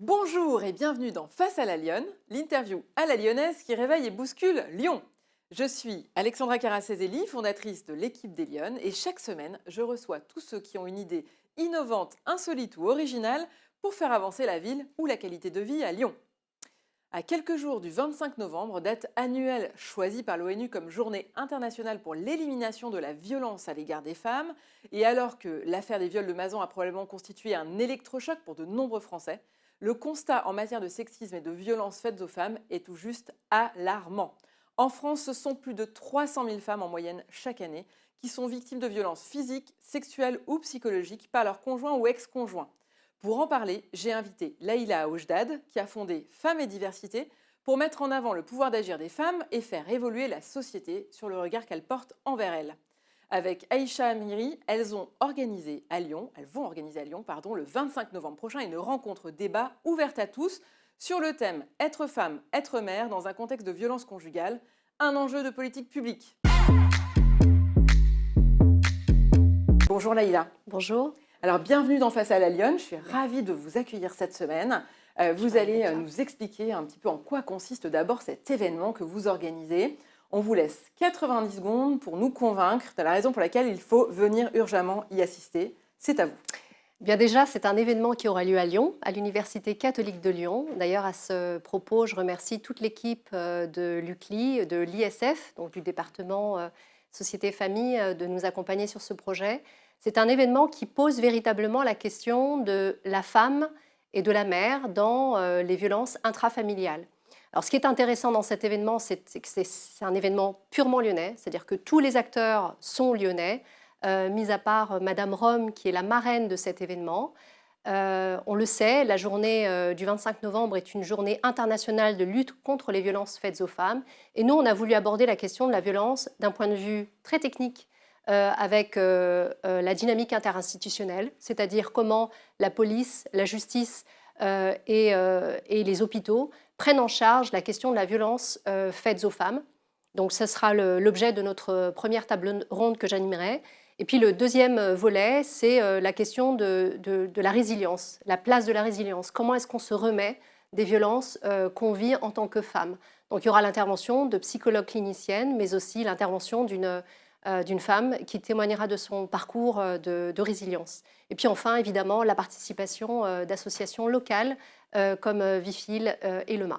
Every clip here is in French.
Bonjour et bienvenue dans Face à la Lyonne, l'interview à la lyonnaise qui réveille et bouscule Lyon. Je suis Alexandra Caracezeli, fondatrice de l'équipe des Lyonnes, et chaque semaine, je reçois tous ceux qui ont une idée innovante, insolite ou originale pour faire avancer la ville ou la qualité de vie à Lyon. À quelques jours du 25 novembre, date annuelle choisie par l'ONU comme journée internationale pour l'élimination de la violence à l'égard des femmes, et alors que l'affaire des viols de Mazan a probablement constitué un électrochoc pour de nombreux Français, le constat en matière de sexisme et de violences faites aux femmes est tout juste alarmant. En France, ce sont plus de 300 000 femmes en moyenne chaque année qui sont victimes de violences physiques, sexuelles ou psychologiques par leur conjoint ou ex-conjoint. Pour en parler, j'ai invité Laïla Ojdad, qui a fondé Femmes et Diversité, pour mettre en avant le pouvoir d'agir des femmes et faire évoluer la société sur le regard qu'elles portent envers elles. Avec Aïcha Amiri, elles vont organiser à Lyon, le 25 novembre prochain, une rencontre débat ouverte à tous sur le thème Être femme, être mère dans un contexte de violence conjugale, un enjeu de politique publique. Bonjour Laïla. Bonjour. Alors bienvenue dans Face à la Lyonne, je suis ravie de vous accueillir cette semaine. Vous allez nous expliquer un petit peu en quoi consiste d'abord cet événement que vous organisez. On vous laisse 90 secondes pour nous convaincre de la raison pour laquelle il faut venir urgemment y assister. C'est à vous. Bien déjà, c'est un événement qui aura lieu à Lyon, à l'Université catholique de Lyon. D'ailleurs, à ce propos, je remercie toute l'équipe de l'UCLI, de l'ISF, donc du département Société et Famille, de nous accompagner sur ce projet. C'est un événement qui pose véritablement la question de la femme et de la mère dans les violences intrafamiliales. Alors, ce qui est intéressant dans cet événement, c'est que c'est un événement purement lyonnais, c'est-à-dire que tous les acteurs sont lyonnais, mis à part Madame Rome, qui est la marraine de cet événement. On le sait, la journée du 25 novembre est une journée internationale de lutte contre les violences faites aux femmes. Et nous, on a voulu aborder la question de la violence d'un point de vue très technique, avec la dynamique interinstitutionnelle, c'est-à-dire comment la police, la justice et les hôpitaux prennent en charge la question de la violence faite aux femmes. Donc, ce sera l'objet de notre première table ronde que j'animerai. Et puis, le deuxième volet, c'est la question de la résilience, la place de la résilience. Comment est-ce qu'on se remet des violences qu'on vit en tant que femme? Donc, il y aura l'intervention de psychologues cliniciennes, mais aussi l'intervention d'une femme qui témoignera de son parcours de résilience. Et puis enfin, évidemment, la participation d'associations locales comme Vifil et Lema.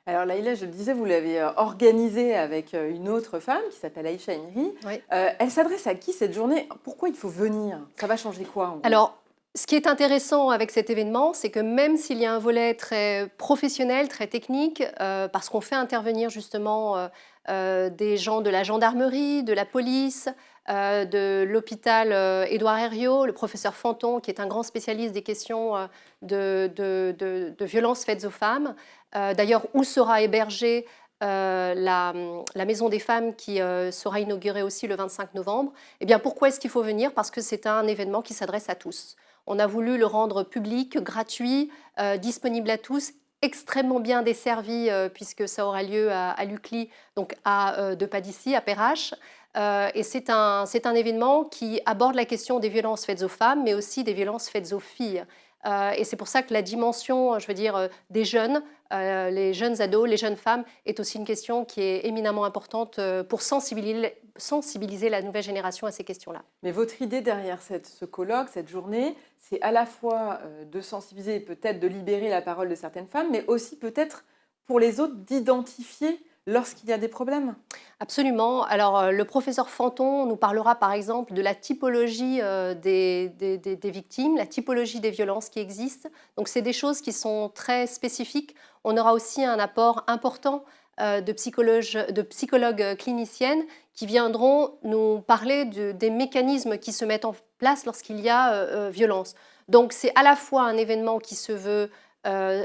Alors Laïla, je le disais, vous l'avez organisée avec une autre femme qui s'appelle Aïcha Amiri. Oui. Elle s'adresse à qui cette journée? Pourquoi il faut venir? Ça va changer quoi en gros? Alors, ce qui est intéressant avec cet événement, c'est que même s'il y a un volet très professionnel, très technique, parce qu'on fait intervenir justement des gens de la gendarmerie, de la police, de l'hôpital Édouard Herriot, le professeur Fanton, qui est un grand spécialiste des questions de violences faites aux femmes. D'ailleurs, où sera hébergée la Maison des femmes qui sera inaugurée aussi le 25 novembre. Eh bien, pourquoi est-ce qu'il faut venir? Parce que c'est un événement qui s'adresse à tous. On a voulu le rendre public, gratuit, disponible à tous, extrêmement bien desservi puisque ça aura lieu à l'UCLI, donc à deux pas d'ici, à Perrache. Et c'est un événement qui aborde la question des violences faites aux femmes, mais aussi des violences faites aux filles. Et c'est pour ça que la dimension, je veux dire, des jeunes, les jeunes ados, les jeunes femmes, est aussi une question qui est éminemment importante pour sensibiliser la nouvelle génération à ces questions-là. Mais votre idée derrière ce colloque, cette journée, c'est à la fois de sensibiliser et peut-être de libérer la parole de certaines femmes, mais aussi peut-être pour les autres d'identifier lorsqu'il y a des problèmes. Absolument. Alors, le professeur Fanton nous parlera par exemple de la typologie des victimes, la typologie des violences qui existent. Donc, c'est des choses qui sont très spécifiques. On aura aussi un apport important de psychologues cliniciennes qui viendront nous parler des mécanismes qui se mettent en place lorsqu'il y a violence. Donc, c'est à la fois un événement qui se veut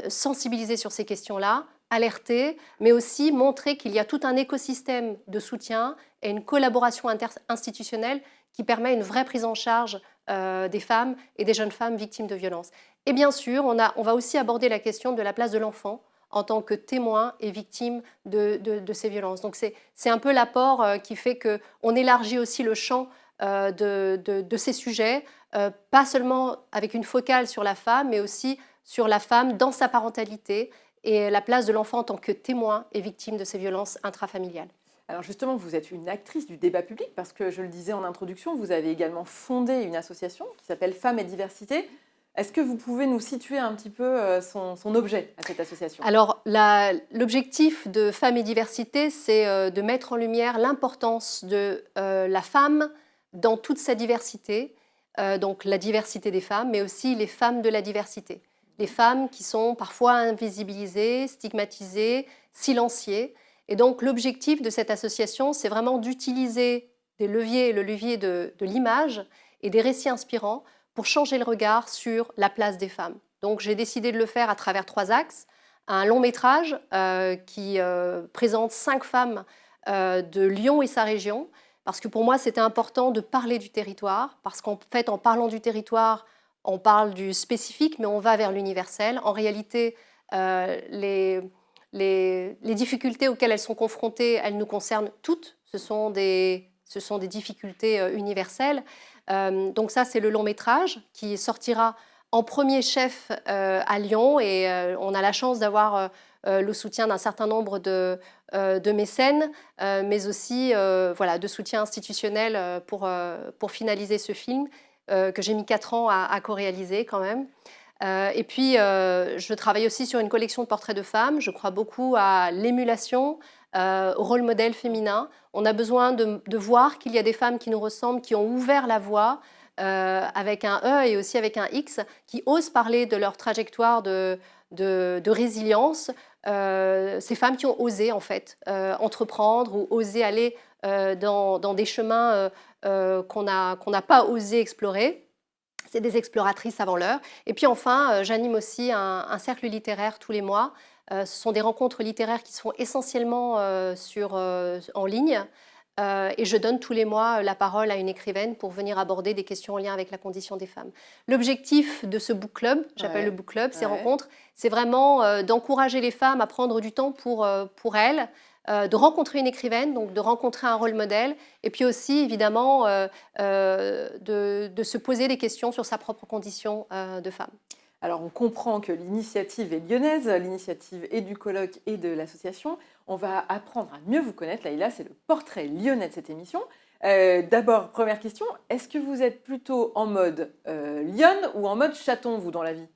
sensibiliser sur ces questions-là, alerter, mais aussi montrer qu'il y a tout un écosystème de soutien et une collaboration interinstitutionnelle qui permet une vraie prise en charge des femmes et des jeunes femmes victimes de violences. Et bien sûr, on va aussi aborder la question de la place de l'enfant en tant que témoin et victime de ces violences. Donc c'est un peu l'apport qui fait qu'on élargit aussi le champ de ces sujets, pas seulement avec une focale sur la femme, mais aussi sur la femme dans sa parentalité et la place de l'enfant en tant que témoin et victime de ces violences intrafamiliales. Alors justement, vous êtes une actrice du débat public parce que, je le disais en introduction, vous avez également fondé une association qui s'appelle Femmes et Diversité. Est-ce que vous pouvez nous situer un petit peu son objet à cette association? Alors, l'objectif de Femmes et Diversité, c'est de mettre en lumière l'importance de la femme dans toute sa diversité, donc la diversité des femmes, mais aussi les femmes de la diversité. Les femmes qui sont parfois invisibilisées, stigmatisées, silenciées. Et donc, l'objectif de cette association, c'est vraiment d'utiliser le levier de l'image et des récits inspirants pour changer le regard sur la place des femmes. Donc j'ai décidé de le faire à travers 3 axes. Un long métrage qui présente 5 femmes de Lyon et sa région, parce que pour moi c'était important de parler du territoire, parce qu'en fait en parlant du territoire, on parle du spécifique, mais on va vers l'universel. En réalité, les difficultés auxquelles elles sont confrontées, elles nous concernent toutes. Ce sont des difficultés universelles. Donc ça, c'est le long métrage qui sortira en premier chef à Lyon et on a la chance d'avoir le soutien d'un certain nombre de mécènes, mais aussi de soutien institutionnel pour finaliser ce film que j'ai mis 4 ans à co-réaliser quand même. Et puis, je travaille aussi sur une collection de portraits de femmes. Je crois beaucoup à l'émulation, au rôle modèle féminin. On a besoin de voir qu'il y a des femmes qui nous ressemblent, qui ont ouvert la voie avec un E et aussi avec un X, qui osent parler de leur trajectoire de résilience. Ces femmes qui ont osé en fait entreprendre ou osé aller dans des chemins qu'on n'a pas osé explorer. C'est des exploratrices avant l'heure. Et puis enfin, j'anime aussi un cercle littéraire tous les mois. Ce sont des rencontres littéraires qui se font essentiellement en ligne. Et je donne tous les mois la parole à une écrivaine pour venir aborder des questions en lien avec la condition des femmes. L'objectif de ce book club, j'appelle le book club, ces rencontres, c'est vraiment d'encourager les femmes à prendre du temps pour elles, de rencontrer une écrivaine, donc de rencontrer un rôle modèle, et puis aussi évidemment de se poser des questions sur sa propre condition de femme. Alors on comprend que l'initiative est lyonnaise, l'initiative est du colloque et de l'association. On va apprendre à mieux vous connaître. Laïla, c'est le portrait lyonnais de cette émission. D'abord, première question, est-ce que vous êtes plutôt en mode lionne ou en mode chaton, vous, dans la vie?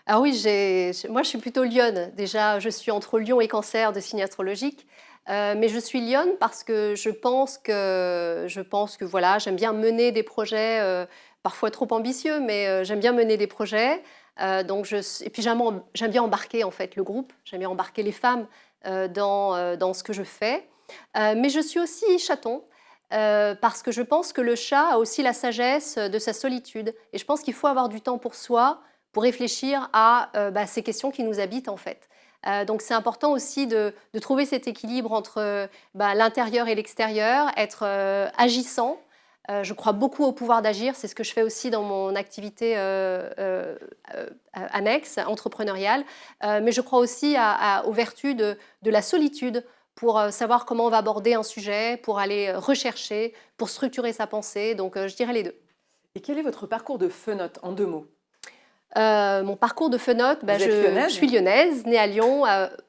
Ah oui, moi je suis plutôt lionne. Déjà, je suis entre Lion et Cancer de signe astrologique. Mais je suis lionne parce que je pense que voilà, j'aime bien mener des projets parfois trop ambitieux, mais j'aime bien mener des projets. Et puis j'aime bien embarquer en fait le groupe, j'aime bien embarquer les femmes dans ce que je fais. Mais je suis aussi chaton parce que je pense que le chat a aussi la sagesse de sa solitude. Et je pense qu'il faut avoir du temps pour soi, pour réfléchir à ces questions qui nous habitent en fait. Donc c'est important aussi de trouver cet équilibre entre l'intérieur et l'extérieur, être agissant. Je crois beaucoup au pouvoir d'agir, c'est ce que je fais aussi dans mon activité annexe, entrepreneuriale. Mais je crois aussi aux vertus de la solitude pour savoir comment on va aborder un sujet, pour aller rechercher, pour structurer sa pensée. Donc je dirais les deux. Et quel est votre parcours de fenote en 2 mots? Mon parcours de fenote, je suis lyonnaise, née à Lyon,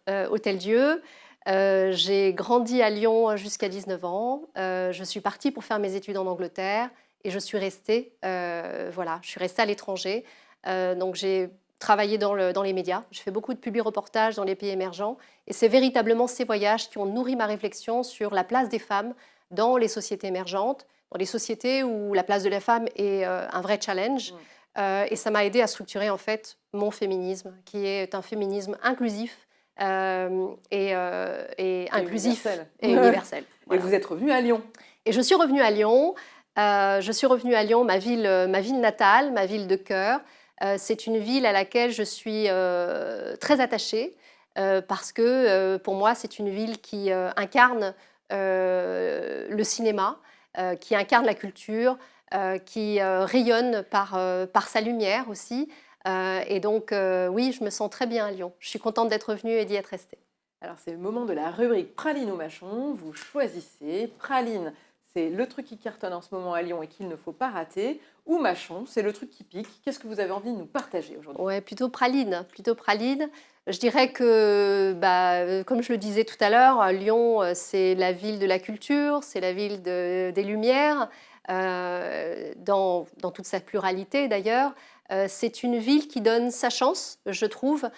Hôtel-Dieu. J'ai grandi à Lyon jusqu'à 19 ans. Je suis partie pour faire mes études en Angleterre et je suis restée, je suis restée à l'étranger. Donc j'ai travaillé dans les médias. Je fais beaucoup de publi-reportages dans les pays émergents. Et c'est véritablement ces voyages qui ont nourri ma réflexion sur la place des femmes dans les sociétés émergentes, dans les sociétés où la place de la femme est un vrai challenge. Et ça m'a aidé à structurer en fait mon féminisme, qui est un féminisme inclusif et inclusif et universel. Voilà. Et vous êtes revenue à Lyon? Et je suis revenue à Lyon. Ma ville natale, ma ville de cœur. C'est une ville à laquelle je suis très attachée parce que pour moi, c'est une ville qui incarne le cinéma, qui incarne la culture, qui rayonne par sa lumière aussi. Et donc, oui, je me sens très bien à Lyon. Je suis contente d'être revenue et d'y être restée. Alors, c'est le moment de la rubrique Praline ou Mâchon. Vous choisissez. Praline, c'est le truc qui cartonne en ce moment à Lyon et qu'il ne faut pas rater, ou Mâchon, c'est le truc qui pique. Qu'est-ce que vous avez envie de nous partager aujourd'hui? Ouais, plutôt praline, plutôt praline. Je dirais que, comme je le disais tout à l'heure, Lyon, c'est la ville de la culture, c'est la ville des Lumières, dans toute sa pluralité d'ailleurs. C'est une ville qui donne sa chance, je trouve,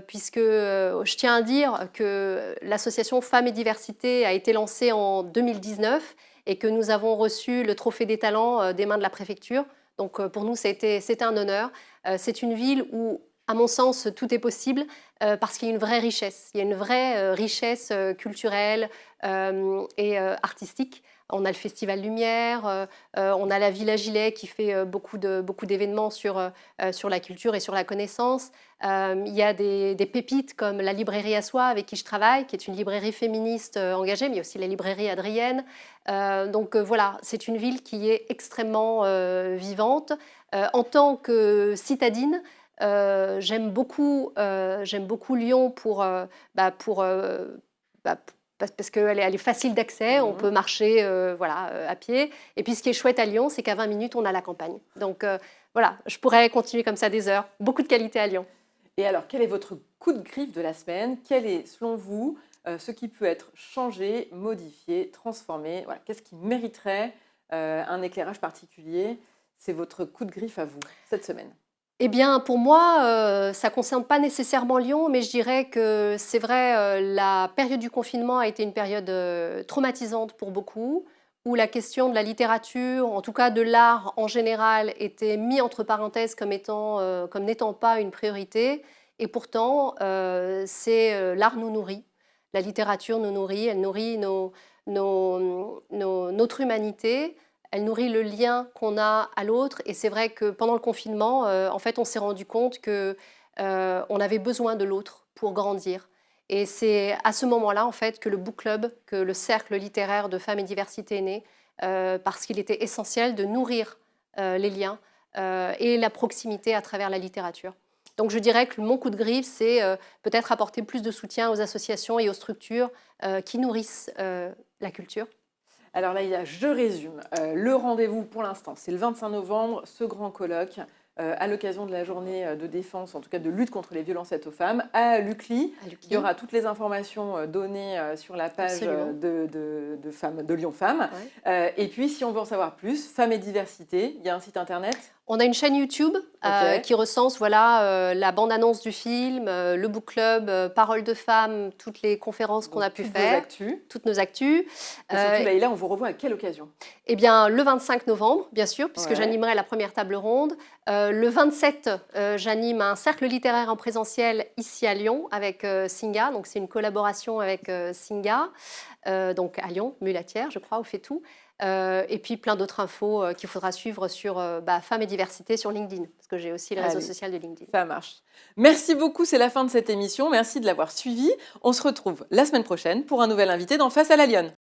puisque je tiens à dire que l'association Femmes et Diversité a été lancée en 2019 et que nous avons reçu le Trophée des talents des mains de la préfecture. Donc pour nous, c'était un honneur. C'est une ville où, à mon sens, tout est possible parce qu'il y a une vraie richesse. Il y a une vraie richesse culturelle et artistique. On a le Festival Lumière, on a la Villa Gilet qui fait beaucoup d'événements sur la culture et sur la connaissance. Il y a des pépites comme la librairie à Soie avec qui je travaille, qui est une librairie féministe engagée, mais il y a aussi la librairie Adrienne. Donc voilà, c'est une ville qui est extrêmement vivante. En tant que citadine, j'aime beaucoup Lyon parce qu'elle est facile d'accès, on peut marcher à pied. Et puis ce qui est chouette à Lyon, c'est qu'à 20 minutes, on a la campagne. Donc voilà, je pourrais continuer comme ça des heures. Beaucoup de qualité à Lyon. Et alors, quel est votre coup de griffe de la semaine? Quel est, selon vous, ce qui peut être changé, modifié, transformé? Voilà, qu'est-ce qui mériterait un éclairage particulier? C'est votre coup de griffe à vous, cette semaine. Eh bien, pour moi, ça ne concerne pas nécessairement Lyon, mais je dirais que c'est vrai, la période du confinement a été une période traumatisante pour beaucoup, où la question de la littérature, en tout cas de l'art en général, était mise entre parenthèses comme n'étant pas une priorité. Et pourtant, l'art nous nourrit, la littérature nous nourrit, elle nourrit notre humanité. Elle nourrit le lien qu'on a à l'autre. Et c'est vrai que pendant le confinement, en fait, on s'est rendu compte qu'on avait besoin de l'autre pour grandir. Et c'est à ce moment-là, en fait, que le book club, que le cercle littéraire de Femmes et Diversité est né, parce qu'il était essentiel de nourrir les liens et la proximité à travers la littérature. Donc je dirais que mon coup de griffe, c'est peut-être apporter plus de soutien aux associations et aux structures qui nourrissent la culture. Alors là, je résume. Le rendez-vous pour l'instant, c'est le 25 novembre, ce grand colloque à l'occasion de la journée de défense, en tout cas de lutte contre les violences faites aux femmes, à l'UCLI. Il y aura toutes les informations données sur la page de Lyon Femmes. Ouais. Et puis, si on veut en savoir plus, Femmes et Diversité, il y a un site internet. On a une chaîne YouTube qui recense la bande-annonce du film, le book club, Paroles de femmes, toutes les conférences qu'on a pu faire. Toutes nos actus. Et surtout, là, on vous revoit à quelle occasion? Eh bien, le 25 novembre, bien sûr, puisque j'animerai la première table ronde. Le 27, j'anime un cercle littéraire en présentiel ici à Lyon avec Singa. Donc, c'est une collaboration avec Singa, donc à Lyon, Mulatière, je crois, au Fait-Tout. Et puis plein d'autres infos qu'il faudra suivre sur Femmes et Diversité sur LinkedIn, parce que j'ai aussi le réseau social de LinkedIn. Ça marche. Merci beaucoup, c'est la fin de cette émission. Merci de l'avoir suivi. On se retrouve la semaine prochaine pour un nouvel invité dans Face à la Lionne.